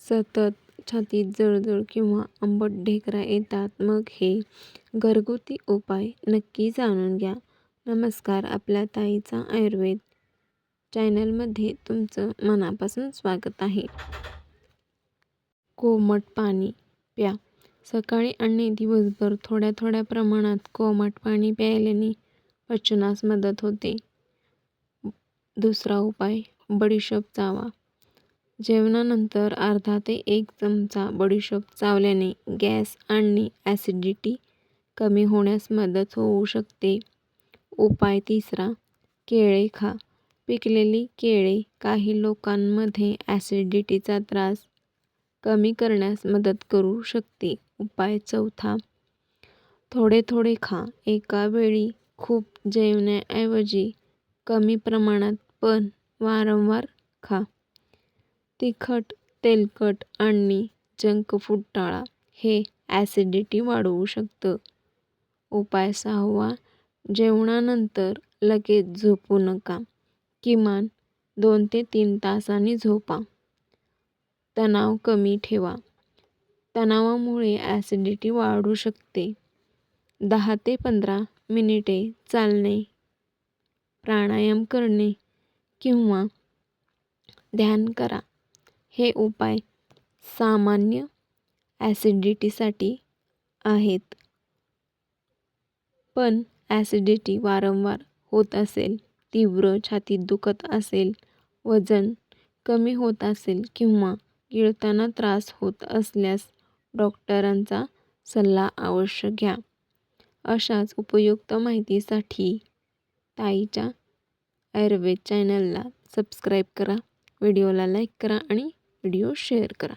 सतत छातीत जळजळ किंवा आंबट ढेकरा येतात, मग हे घरगुती उपाय नक्की जाणून घ्या. नमस्कार, आपल्या ताईचा आयुर्वेद चॅनलमध्ये तुमचं मनापासून स्वागत आहे. कोमट पाणी प्या. सकाळी आणि दिवसभर थोड्या थोड्या प्रमाणात कोमट पाणी प्यायल्याने पचनास मदत होते. दुसरा उपाय, बडीशोप चावा. जेवणानंतर अर्धा ते 1 चमचा बडीशोप चावल्याने गॅस आणि ॲसिडिटी कमी होण्यास मदत होऊ शकते. उपाय तिसरा, केळे खा. पिकलेली केळे काही लोकांमध्ये ॲसिडिटीचा त्रास कमी करण्यास मदत करू शकते. उपाय चौथा, थोडे थोडे खा. एका वेळी खूप जेवण्याऐवजी कमी प्रमाणात पण वारंवार खा. तिखट, तेलकट आणि जंक फूड टाळा. हे ॲसिडिटी वाढवू शकतं. उपाय सहावा, जेवणानंतर लगेच झोपू नका. किमान 2 ते 3 तासांनी झोपा. तणाव कमी ठेवा. तणावामुळे ॲसिडिटी वाढू शकते. 10 ते 15 मिनिटे चालणे, प्राणायाम करणे किंवा ध्यान करा. हे उपाय सामान्य ॲसिडिटीसाठी आहेत. पण ॲसिडिटी वारंवार होत असेल, तीव्र छातीत दुखत असेल, वजन कमी होत असेल किंवा गिळताना त्रास होत असल्यास डॉक्टरांचा सल्ला अवश्य घ्या. अशाच उपयुक्त माहितीसाठी ताईच्या आयुर्वेद चॅनलला सबस्क्राईब करा, व्हिडिओला लाईक करा आणि व्हिडिओ शेअर करा.